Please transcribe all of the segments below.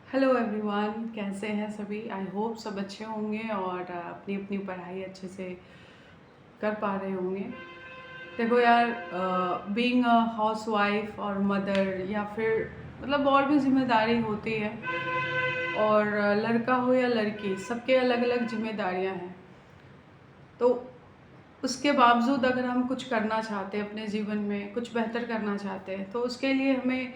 Hello everyone, कैसे हैं सभी। आई होप सब अच्छे होंगे और अपनी अपनी पढ़ाई अच्छे से कर पा रहे होंगे। देखो यार, बीइंग अ हाउस वाइफ और मदर या फिर मतलब और भी जिम्मेदारी होती है। और लड़का हो या लड़की, सबके अलग अलग जिम्मेदारियां हैं। तो उसके बावजूद अगर हम कुछ करना चाहते हैं, अपने जीवन में कुछ बेहतर करना चाहते हैं, तो उसके लिए हमें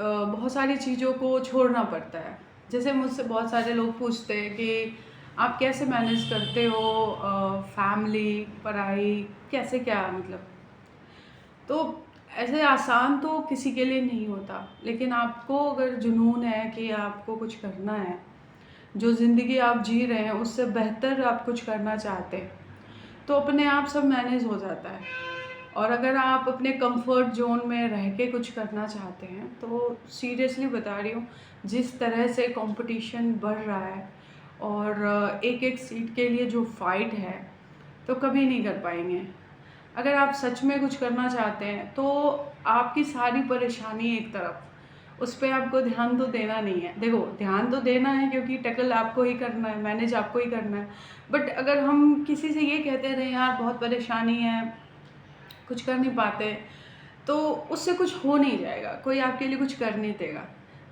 बहुत सारी चीज़ों को छोड़ना पड़ता है। जैसे मुझसे बहुत सारे लोग पूछते हैं कि आप कैसे मैनेज करते हो फैमिली, पढ़ाई, कैसे क्या मतलब। तो ऐसे आसान तो किसी के लिए नहीं होता, लेकिन आपको अगर जुनून है कि आपको कुछ करना है, जो ज़िंदगी आप जी रहे हैं उससे बेहतर आप कुछ करना चाहते हैं, तो अपने आप सब मैनेज हो जाता है। और अगर आप अपने कंफर्ट जोन में रह के कुछ करना चाहते हैं, तो सीरियसली बता रही हूँ, जिस तरह से कंपटीशन बढ़ रहा है और एक एक सीट के लिए जो फाइट है, तो कभी नहीं कर पाएंगे। अगर आप सच में कुछ करना चाहते हैं तो आपकी सारी परेशानी एक तरफ, उस पर आपको ध्यान तो देना नहीं है। देखो, ध्यान तो देना है क्योंकि टैकल आपको ही करना है, मैनेज आपको ही करना है। बट अगर हम किसी से ये कहते रहे यार बहुत परेशानी है, कुछ कर नहीं पाते, तो उससे कुछ हो नहीं जाएगा। कोई आपके लिए कुछ कर नहीं देगा,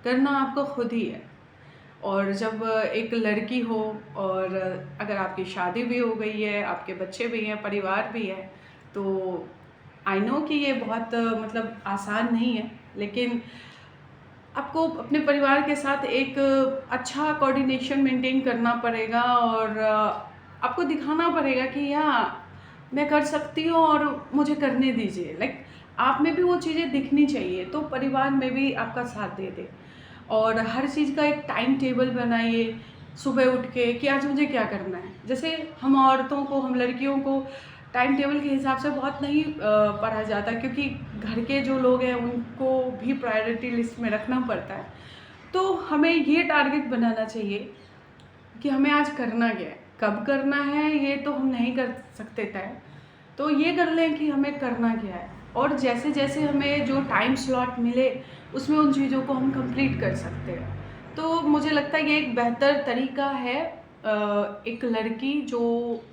करना आपको खुद ही है। और जब एक लड़की हो और अगर आपकी शादी भी हो गई है, आपके बच्चे भी हैं, परिवार भी है, तो आई नो कि ये बहुत मतलब आसान नहीं है, लेकिन आपको अपने परिवार के साथ एक अच्छा कोऑर्डिनेशन मेंटेन करना पड़ेगा और आपको दिखाना पड़ेगा कि हाँ, मैं कर सकती हूँ और मुझे करने दीजिए। लाइक आप में भी वो चीज़ें दिखनी चाहिए, तो परिवार में भी आपका साथ दे दे। और हर चीज़ का एक टाइम टेबल बनाइए, सुबह उठ के कि आज मुझे क्या करना है। जैसे हम औरतों को, हम लड़कियों को टाइम टेबल के हिसाब से बहुत नहीं पढ़ा जाता, क्योंकि घर के जो लोग हैं उनको भी प्रायोरिटी लिस्ट में रखना पड़ता है। तो हमें ये टारगेट बनाना चाहिए कि हमें आज करना क्या है, कब करना है ये तो हम नहीं कर सकते तय, तो ये कर लें कि हमें करना क्या है। और जैसे जैसे हमें जो टाइम स्लॉट मिले, उसमें उन चीज़ों को हम कंप्लीट कर सकते हैं। तो मुझे लगता है ये एक बेहतर तरीका है। एक लड़की जो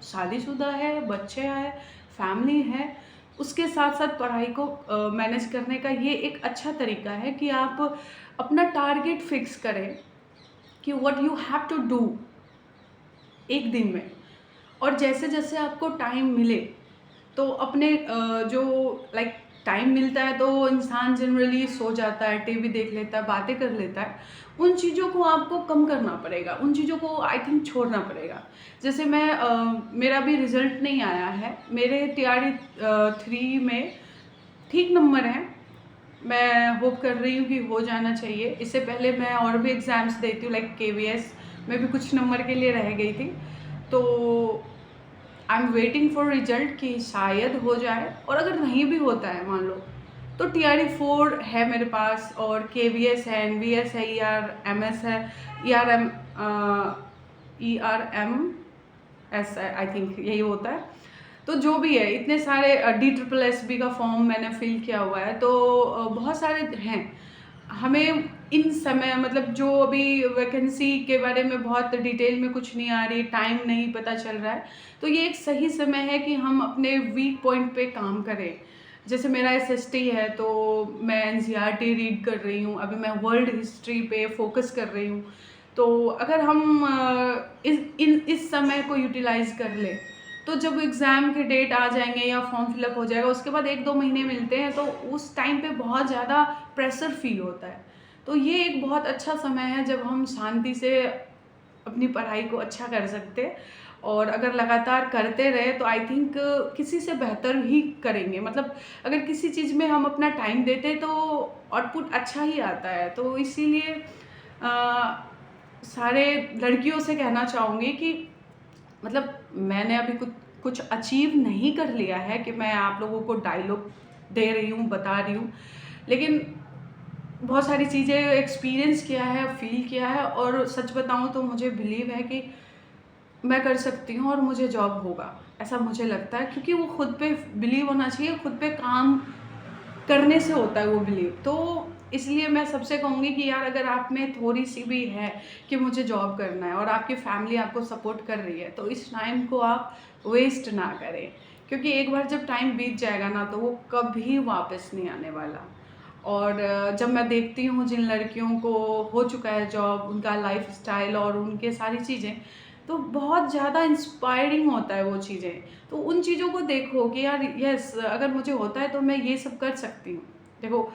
शादीशुदा है, बच्चे हैं, फैमिली है, उसके साथ साथ पढ़ाई को मैनेज करने का ये एक अच्छा तरीका है कि आप अपना टारगेट फिक्स करें कि what you have to do एक दिन में। और जैसे जैसे आपको टाइम मिले, तो अपने जो लाइक टाइम मिलता है तो इंसान जनरली सो जाता है, टीवी देख लेता है, बातें कर लेता है। उन चीज़ों को आपको कम करना पड़ेगा, उन चीज़ों को आई थिंक छोड़ना पड़ेगा। जैसे मैं मेरा भी रिजल्ट नहीं आया है, मेरे टीआरई 3 में ठीक नंबर हैं। मैं होप कर रही हूँ कि हो जाना चाहिए। इससे पहले मैं और भी एग्ज़ाम्स देती हूँ, लाइक केवीएस में भी कुछ नंबर के लिए रह गई थी। तो I am waiting for result कि शायद हो जाए, और अगर नहीं भी होता है मान लो, तो टीआरई 4 है मेरे पास, और केवीएस है, एनवीएस है, ईआरएमएस है, ERM ERM S I think यही होता है। तो जो भी है, इतने सारे DSSB का फॉर्म मैंने फिल किया हुआ है, तो बहुत सारे हैं। हमें इन समय मतलब जो अभी वैकेंसी के बारे में बहुत डिटेल में कुछ नहीं आ रही, टाइम नहीं पता चल रहा है, तो ये एक सही समय है कि हम अपने वीक पॉइंट पे काम करें। जैसे मेरा SST है, तो मैं NCERT रीड कर रही हूँ, अभी मैं वर्ल्ड हिस्ट्री पे फोकस कर रही हूँ। तो अगर हम इस समय को यूटिलाइज कर ले, तो जब एग्ज़ाम के डेट आ जाएंगे या फॉर्म फिलअप हो जाएगा, उसके बाद 1-2 महीने मिलते हैं, तो उस टाइम पे बहुत ज़्यादा प्रेशर फील होता है। तो ये एक बहुत अच्छा समय है जब हम शांति से अपनी पढ़ाई को अच्छा कर सकते हैं। और अगर लगातार करते रहे तो आई थिंक किसी से बेहतर ही करेंगे। मतलब अगर किसी चीज़ में हम अपना टाइम देते तो आउटपुट अच्छा ही आता है। तो इसीलिए सारे लड़कियों से कहना चाहूँगी कि मतलब मैंने अभी कुछ कुछ अचीव नहीं कर लिया है कि मैं आप लोगों को डायलॉग दे रही हूँ, बता रही हूँ, लेकिन बहुत सारी चीज़ें एक्सपीरियंस किया है, फील किया है, और सच बताऊँ तो मुझे बिलीव है कि मैं कर सकती हूँ और मुझे जॉब होगा, ऐसा मुझे लगता है। क्योंकि वो खुद पे बिलीव होना चाहिए, खुद पे काम करने से होता है वो बिलीव। तो इसलिए मैं सबसे कहूँगी कि यार अगर आप में थोड़ी सी भी है कि मुझे जॉब करना है और आपकी फैमिली आपको सपोर्ट कर रही है, तो इस टाइम को आप वेस्ट ना करें, क्योंकि एक बार जब टाइम बीत जाएगा ना तो वो कभी वापस नहीं आने वाला। और जब मैं देखती हूँ जिन लड़कियों को हो चुका है जॉब, उनका लाइफस्टाइल और उनके सारी चीज़ें, तो बहुत ज़्यादा इंस्पायरिंग होता है वो चीज़ें। तो उन चीज़ों को देखो कि यार यस, अगर मुझे होता है तो मैं ये सब कर सकती हूँ। देखो,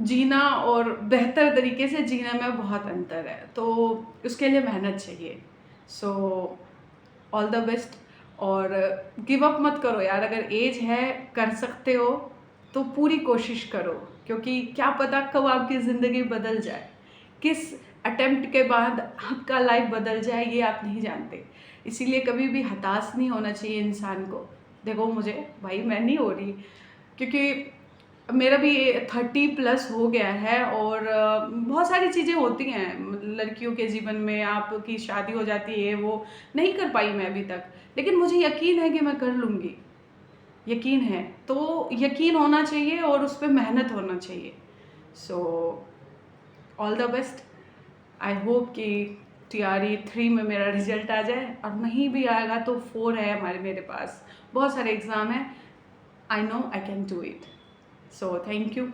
जीना और बेहतर तरीके से जीने में बहुत अंतर है, तो उसके लिए मेहनत चाहिए। So all the best. और गिव अप मत करो यार, अगर एज है, कर सकते हो तो पूरी कोशिश करो, क्योंकि क्या पता कब आपकी ज़िंदगी बदल जाए, किस अटेम्प्ट के बाद आपका लाइफ बदल जाए ये आप नहीं जानते। इसीलिए कभी भी हताश नहीं होना चाहिए इंसान को। देखो मुझे, भाई मैं नहीं हो रही, क्योंकि मेरा भी 30+ हो गया है और बहुत सारी चीज़ें होती हैं लड़कियों के जीवन में, आपकी शादी हो जाती है, वो नहीं कर पाई मैं अभी तक, लेकिन मुझे यकीन है कि मैं कर लूँगी, यकीन है। तो यकीन होना चाहिए और उस पे मेहनत होना चाहिए। So all the best. I hope कि TRE 3 में मेरा रिजल्ट आ जाए, और नहीं भी आएगा तो 4 है हमारे, मेरे पास बहुत सारे एग्ज़ाम हैं। I know I can do it. So thank you.